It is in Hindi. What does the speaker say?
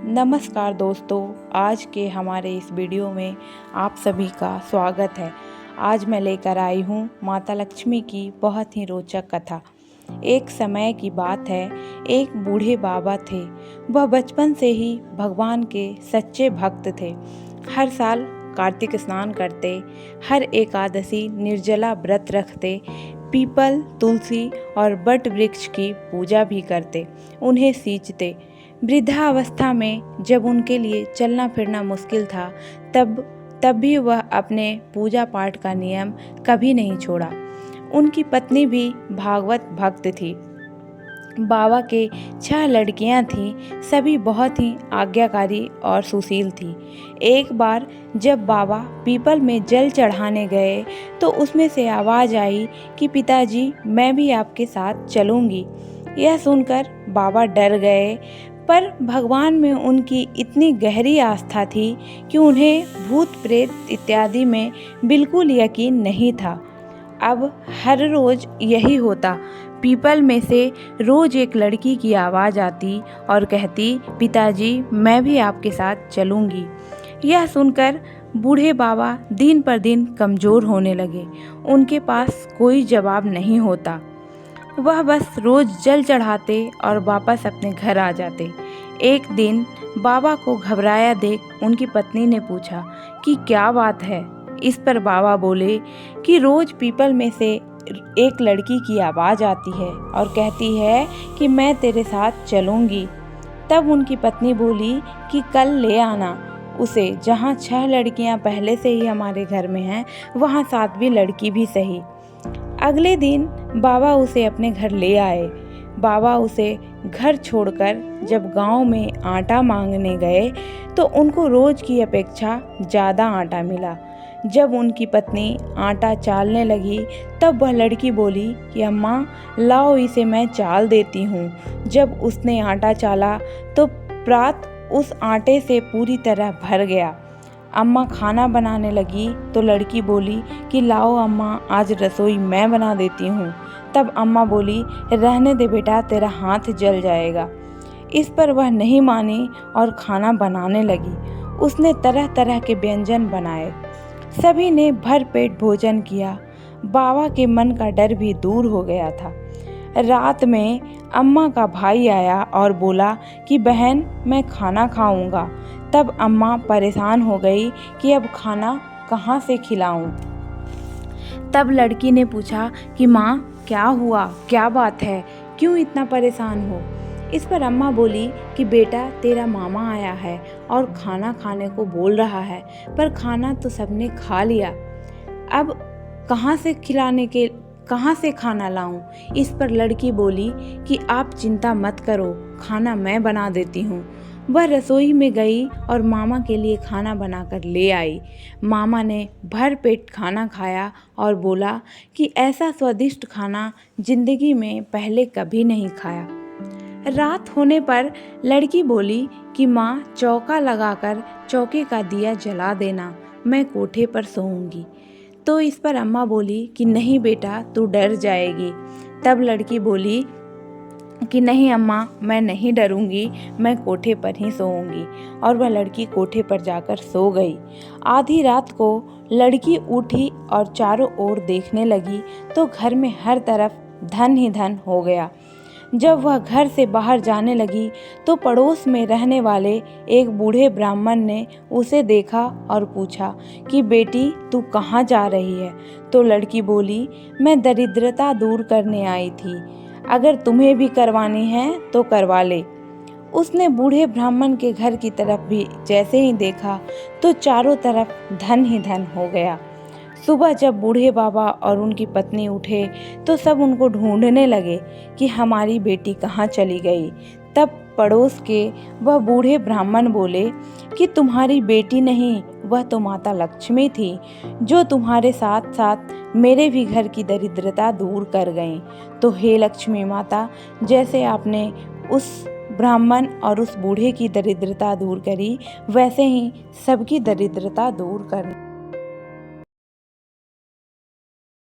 नमस्कार दोस्तों, आज के हमारे इस वीडियो में आप सभी का स्वागत है। आज मैं लेकर आई हूँ माता लक्ष्मी की बहुत ही रोचक कथा। एक समय की बात है, एक बूढ़े बाबा थे। वह बचपन से ही भगवान के सच्चे भक्त थे। हर साल कार्तिक स्नान करते, हर एकादशी निर्जला व्रत रखते, पीपल, तुलसी और बट वृक्ष की पूजा भी करते, उन्हें सींचते। वृद्धावस्था में जब उनके लिए चलना फिरना मुश्किल था, तब भी वह अपने पूजा पाठ का नियम कभी नहीं छोड़ा। उनकी पत्नी भी भागवत भक्त थी। बाबा के 6 लड़कियां थीं, सभी बहुत ही आज्ञाकारी और सुशील थीं। एक बार जब बाबा पीपल में जल चढ़ाने गए तो उसमें से आवाज़ आई कि पिताजी, मैं भी आपके साथ चलूँगी। यह सुनकर बाबा डर गए, पर भगवान में उनकी इतनी गहरी आस्था थी कि उन्हें भूत प्रेत इत्यादि में बिल्कुल यकीन नहीं था। अब हर रोज़ यही होता। पीपल में से रोज़ एक लड़की की आवाज़ आती और कहती, पिताजी, मैं भी आपके साथ चलूँगी। यह सुनकर बूढ़े बाबा दिन पर दिन कमज़ोर होने लगे। उनके पास कोई जवाब नहीं होता। वह बस रोज़ जल चढ़ाते और वापस अपने घर आ जाते। एक दिन बाबा को घबराया देख उनकी पत्नी ने पूछा कि क्या बात है। इस पर बाबा बोले कि रोज़ पीपल में से एक लड़की की आवाज़ आती है और कहती है कि मैं तेरे साथ चलूँगी। तब उनकी पत्नी बोली कि कल ले आना उसे, जहाँ 6 लड़कियाँ पहले से ही हमारे घर में हैं, वहाँ 7वीं लड़की भी सही। अगले दिन बाबा उसे अपने घर ले आए। बाबा उसे घर छोड़कर जब गांव में आटा मांगने गए तो उनको रोज़ की अपेक्षा ज़्यादा आटा मिला। जब उनकी पत्नी आटा चालने लगी तब वह लड़की बोली कि अम्मा, लाओ इसे मैं चाल देती हूँ। जब उसने आटा चाला तो प्रात उस आटे से पूरी तरह भर गया। अम्मा खाना बनाने लगी तो लड़की बोली कि लाओ अम्मा, आज रसोई मैं बना देती हूँ। तब अम्मा बोली, रहने दे बेटा, तेरा हाथ जल जाएगा। इस पर वह नहीं मानी और खाना बनाने लगी। उसने तरह तरह के व्यंजन बनाए। सभी ने भर पेट भोजन किया। बाबा के मन का डर भी दूर हो गया था। रात में अम्मा का भाई आया और बोला कि बहन, मैं खाना खाऊंगा। तब अम्मा परेशान हो गई कि अब खाना कहाँ से खिलाऊं। तब लड़की ने पूछा कि माँ, क्या हुआ, क्या बात है, क्यों इतना परेशान हो। इस पर अम्मा बोली कि बेटा, तेरा मामा आया है और खाना खाने को बोल रहा है, पर खाना तो सबने खा लिया। अब कहाँ से खाना लाऊं। इस पर लड़की बोली कि आप चिंता मत करो, खाना मैं बना देती हूँ। वह रसोई में गई और मामा के लिए खाना बनाकर ले आई। मामा ने भर पेट खाना खाया और बोला कि ऐसा स्वादिष्ट खाना जिंदगी में पहले कभी नहीं खाया। रात होने पर लड़की बोली कि माँ, चौका लगाकर चौके का दिया जला देना, मैं कोठे पर सोऊंगी। तो इस पर अम्मा बोली कि नहीं बेटा, तू डर जाएगी। तब लड़की बोली कि नहीं अम्मा, मैं नहीं डरूंगी, मैं कोठे पर ही सोऊंगी। और वह लड़की कोठे पर जाकर सो गई। आधी रात को लड़की उठी और चारों ओर देखने लगी तो घर में हर तरफ धन ही धन हो गया। जब वह घर से बाहर जाने लगी तो पड़ोस में रहने वाले एक बूढ़े ब्राह्मण ने उसे देखा और पूछा कि बेटी, तू कहाँ जा रही है। तो लड़की बोली, मैं दरिद्रता दूर करने आई थी, अगर तुम्हें भी करवानी है तो करवा ले। उसने बूढ़े ब्राह्मण के घर की तरफ भी जैसे ही देखा तो चारों तरफ धन ही धन हो गया। सुबह जब बूढ़े बाबा और उनकी पत्नी उठे तो सब उनको ढूंढने लगे कि हमारी बेटी कहाँ चली गई। तब पड़ोस के वह बूढ़े ब्राह्मण बोले कि तुम्हारी बेटी नहीं, वह तो माता लक्ष्मी थी, जो तुम्हारे साथ साथ मेरे भी घर की दरिद्रता दूर कर गईं। तो हे लक्ष्मी माता, जैसे आपने उस ब्राह्मण और उस बूढ़े की दरिद्रता दूर करी, वैसे ही सबकी दरिद्रता दूर करना।